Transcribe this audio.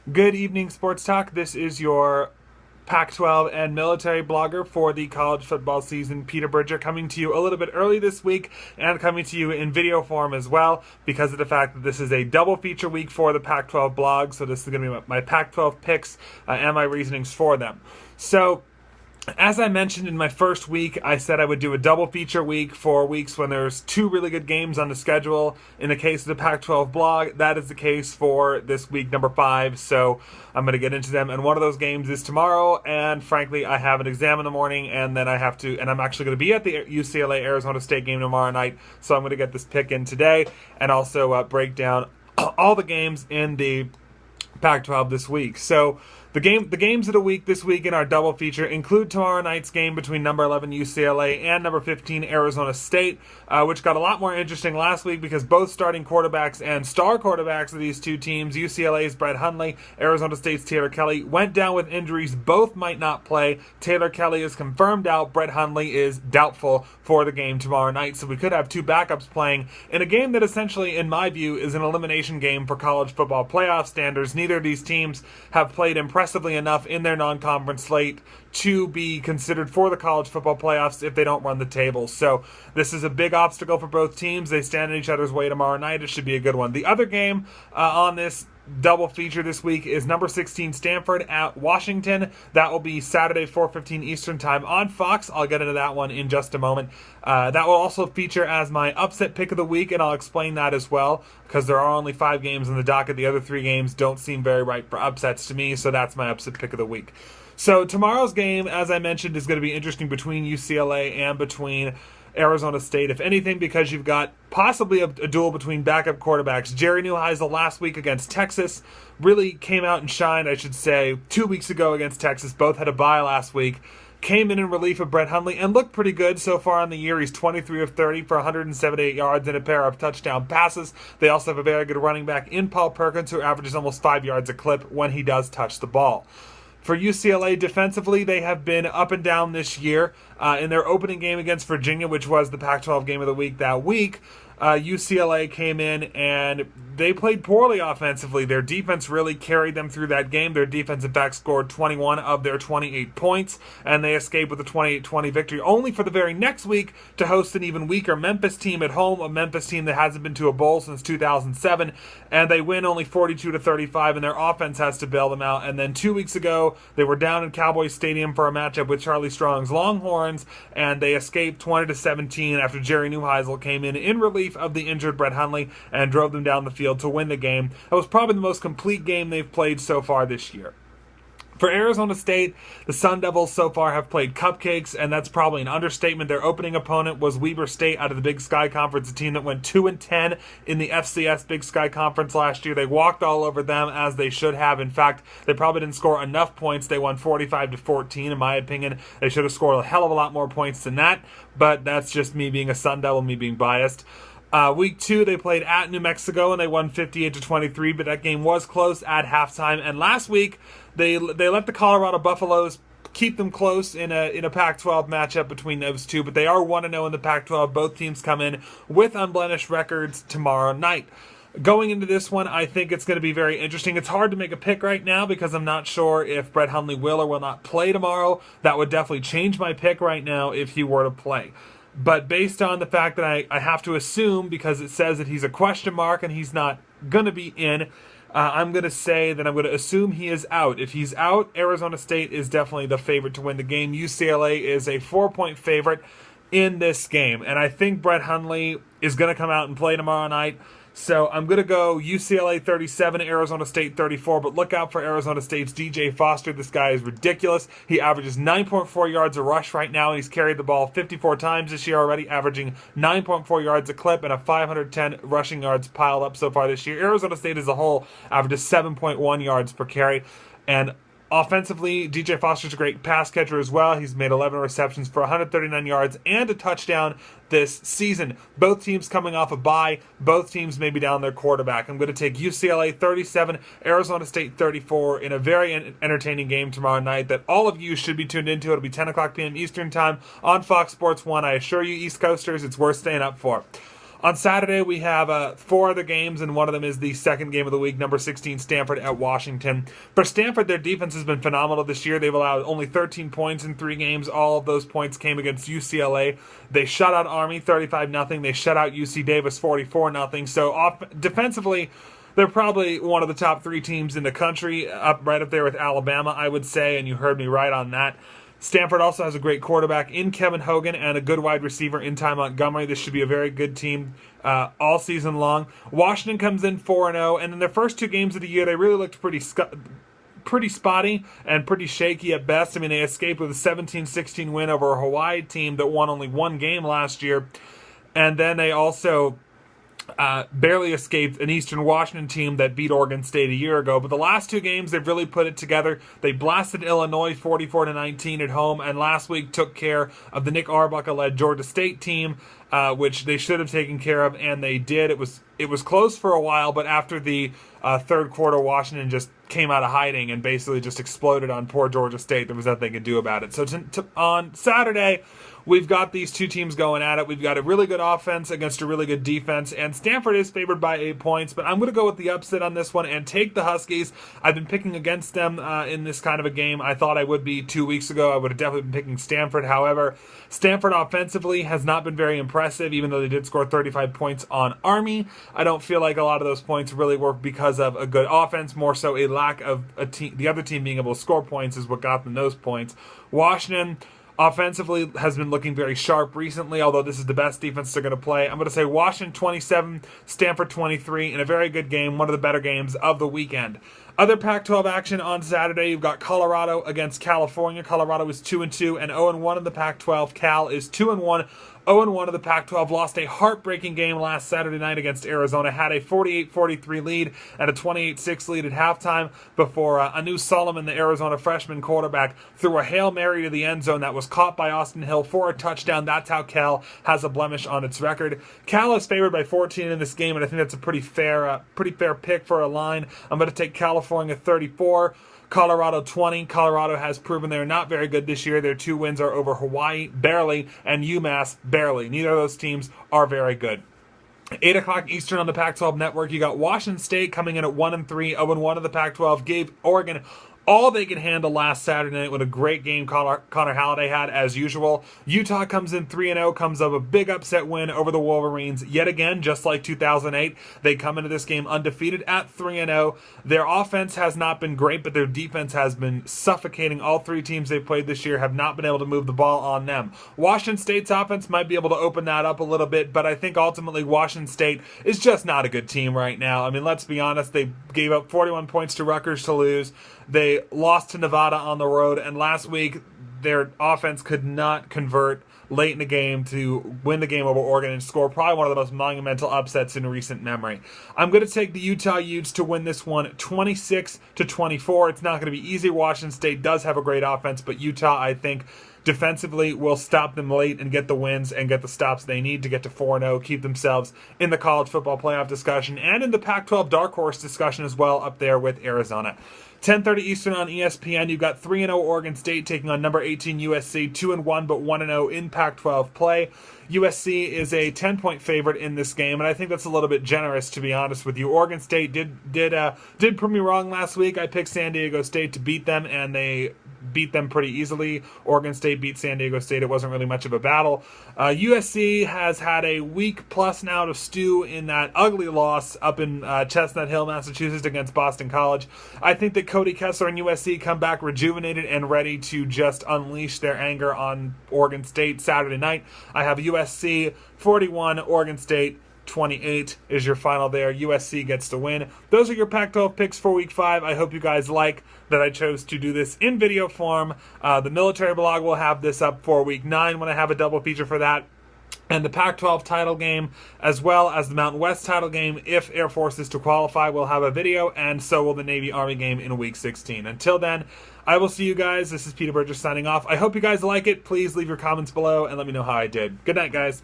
Good evening, Sports Talk. This is your Pac-12 and military blogger for the college football season, Peter Bridger, coming to you a little bit early this week and coming to you in video form as well because of the fact that this is a double feature week for the Pac-12 blog. So this is going to be my Pac-12 picks and my reasonings for them. So as I mentioned in my first week, I said I would do a double feature week for weeks when there's two really good games on the schedule. In the case of the Pac-12 blog, that is the case for this week, number 5. So I'm going to get into them. And one of those games is tomorrow. And frankly, I have an exam in the morning, and then I'm actually going to be at the UCLA Arizona State game tomorrow night. So I'm going to get this pick in today and also break down all the games in the Pac-12 this week. So the games of the week this week in our double feature include tomorrow night's game between number 11 UCLA and number 15 Arizona State, which got a lot more interesting last week because both starting quarterbacks and star quarterbacks of these two teams, UCLA's Brett Hundley, Arizona State's Taylor Kelly, went down with injuries. Both might not play. Taylor Kelly is confirmed out. Brett Hundley is doubtful for the game tomorrow night. So we could have two backups playing in a game that essentially, in my view, is an elimination game for college football playoff standards. Neither of these teams have played impressively enough in their non-conference slate to be considered for the college football playoffs if they don't run the table. So this is a big obstacle for both teams. They stand in each other's way tomorrow night. It should be a good one. The other game on this double feature this week is number 16 Stanford at Washington. That will be Saturday, 4:15 Eastern time on Fox. I'll get into that one in just a moment. That will also feature as my upset pick of the week, and I'll explain that as well because there are only 5 games in the docket. The other 3 games don't seem very ripe for upsets to me, so that's my upset pick of the week. So tomorrow's game, as I mentioned, is going to be interesting between UCLA and between Arizona State, if anything, because you've got possibly a duel between backup quarterbacks. Jerry Neuheisel last week against Texas really came out and shined, I should say, 2 weeks ago against Texas. Both had a bye last week. Came in relief of Brett Hundley and looked pretty good so far in the year. He's 23 of 30 for 178 yards and a pair of touchdown passes. They also have a very good running back in Paul Perkins, who averages almost 5 yards a clip when he does touch the ball. For UCLA defensively, they have been up and down this year. In their opening game against Virginia, which was the Pac-12 game of the week that week, UCLA came in and they played poorly offensively. Their defense really carried them through that game. Their defense, in fact, scored 21 of their 28 points, and they escaped with a 28-20 victory, only for the very next week to host an even weaker Memphis team at home, a Memphis team that hasn't been to a bowl since 2007, and they win only 42-35, and their offense has to bail them out. And then 2 weeks ago, they were down in Cowboys Stadium for a matchup with Charlie Strong's Longhorns, and they escaped 20-17 after Jerry Neuheisel came in relief of the injured Brett Hundley and drove them down the field to win the game. That was probably the most complete game they've played so far this year. For Arizona State, the Sun Devils so far have played cupcakes, and that's probably an understatement. Their opening opponent was Weber State out of the Big Sky Conference, a team that went 2-10 in the FCS Big Sky Conference last year. They walked all over them, as they should have. In fact, they probably didn't score enough points. They won 45-14, in my opinion. They should have scored a hell of a lot more points than that, but that's just me being a Sun Devil, me being biased. Week 2, they played at New Mexico, and they won 58-23, but that game was close at halftime. And last week, they let the Colorado Buffaloes keep them close in a Pac-12 matchup between those two, but they are 1-0 in the Pac-12. Both teams come in with unblemished records tomorrow night. Going into this one, I think it's going to be very interesting. It's hard to make a pick right now because I'm not sure if Brett Hundley will or will not play tomorrow. That would definitely change my pick right now if he were to play. But based on the fact that I have to assume, because it says that he's a question mark and he's not going to be in, I'm going to say that I'm going to assume he is out. If he's out, Arizona State is definitely the favorite to win the game. UCLA is a 4-point favorite in this game. And I think Brett Hundley is going to come out and play tomorrow night. So I'm going to go UCLA 37, Arizona State 34, but look out for Arizona State's DJ Foster. This guy is ridiculous. He averages 9.4 yards a rush right now, and he's carried the ball 54 times this year already, averaging 9.4 yards a clip and a 510 rushing yards piled up so far this year. Arizona State as a whole averages 7.1 yards per carry, and offensively, DJ Foster's a great pass catcher as well. He's made 11 receptions for 139 yards and a touchdown this season. Both teams coming off a bye. Both teams may be down their quarterback. I'm going to take UCLA 37, Arizona State 34 in a very entertaining game tomorrow night that all of you should be tuned into. It'll be 10 o'clock p.m. Eastern Time on Fox Sports 1. I assure you, East Coasters, it's worth staying up for. On Saturday, we have 4 other games, and one of them is the second game of the week, number 16, Stanford at Washington. For Stanford, their defense has been phenomenal this year. They've allowed only 13 points in 3 games. All of those points came against UCLA. They shut out Army 35-0. They shut out UC Davis 44-0. So defensively, they're probably one of the top 3 teams in the country, right up there with Alabama, I would say, and you heard me right on that. Stanford also has a great quarterback in Kevin Hogan and a good wide receiver in Ty Montgomery. This should be a very good team all season long. Washington comes in 4-0, and in their first 2 games of the year, they really looked pretty spotty and pretty shaky at best. I mean, they escaped with a 17-16 win over a Hawaii team that won only 1 game last year, and then they also barely escaped an Eastern Washington team that beat Oregon State a year ago. But the last 2 games, they've really put it together. They blasted Illinois 44-19 at home, and last week took care of the Nick Arbuckle-led Georgia State team, which they should have taken care of, and they did. It was close for a while, but after the third quarter, Washington just came out of hiding and basically just exploded on poor Georgia State. There was nothing they could do about it. So on Saturday, we've got these 2 teams going at it. We've got a really good offense against a really good defense, and Stanford is favored by 8 points, but I'm going to go with the upset on this one and take the Huskies. I've been picking against them in this kind of a game. I thought I would be 2 weeks ago. I would have definitely been picking Stanford. However, Stanford offensively has not been very impressive, even though they did score 35 points on Army. I don't feel like a lot of those points really were because of a good offense, more so a lack of the other team being able to score points is what got them those points. Washington offensively has been looking very sharp recently, although this is the best defense they're going to play. I'm going to say Washington 27, Stanford 23, in a very good game, one of the better games of the weekend. Other Pac-12 action on Saturday, you've got Colorado against California. Colorado is 2-2 and 0-1 in the Pac-12. Cal is 2-1. 0-1 of the Pac-12, lost a heartbreaking game last Saturday night against Arizona, had a 48-43 lead and a 28-6 lead at halftime before Anu Solomon, the Arizona freshman quarterback, threw a Hail Mary to the end zone that was caught by Austin Hill for a touchdown. That's how Cal has a blemish on its record. Cal is favored by 14 in this game, and I think that's a pretty fair pick for a line. I'm going to take California 34. Colorado 20. Colorado has proven they're not very good this year. Their 2 wins are over Hawaii, barely, and UMass, barely. Neither of those teams are very good. 8 o'clock Eastern on the Pac-12 Network, you got Washington State coming in at 1-3, 0-1 of the Pac-12, gave Oregon all they could handle last Saturday night with a great game Connor Halliday had, as usual. Utah comes in 3-0, comes up a big upset win over the Wolverines. Yet again, just like 2008, they come into this game undefeated at 3-0. Their offense has not been great, but their defense has been suffocating. All 3 teams they've played this year have not been able to move the ball on them. Washington State's offense might be able to open that up a little bit, but I think ultimately Washington State is just not a good team right now. I mean, let's be honest, they gave up 41 points to Rutgers to lose. They lost to Nevada on the road, and last week their offense could not convert late in the game to win the game over Oregon and score probably one of the most monumental upsets in recent memory. I'm going to take the Utah Utes to win this one 26-24. It's not going to be easy. Washington State does have a great offense, but Utah, I think, defensively will stop them late and get the wins and get the stops they need to get to 4-0, keep themselves in the college football playoff discussion and in the Pac-12 dark horse discussion as well up there with Arizona. 10:30 Eastern on ESPN, you've got 3-0 Oregon State taking on number 18 USC, 2-1 but 1-0 in Pac-12 play. USC is a 10-point favorite in this game, and I think that's a little bit generous, to be honest with you. Oregon State did prove me wrong last week. I picked San Diego State to beat them, and they beat them pretty easily. Oregon State beat San Diego State. It wasn't really much of a battle. USC has had a week plus now to stew in that ugly loss up in Chestnut Hill, Massachusetts against Boston College. I think that Cody Kessler and USC come back rejuvenated and ready to just unleash their anger on Oregon State Saturday night. I have USC 41, Oregon State 28 is your final there. USC gets the win. Those are your Pac-12 picks for Week 5. I hope you guys like that I chose to do this in video form. The military blog will have this up for Week 9 when I have a double feature for that. And the Pac-12 title game, as well as the Mountain West title game, if Air Force is to qualify, will have a video, and so will the Navy-Army game in Week 16. Until then, I will see you guys. This is Peter Burgess signing off. I hope you guys like it. Please leave your comments below and let me know how I did. Good night, guys.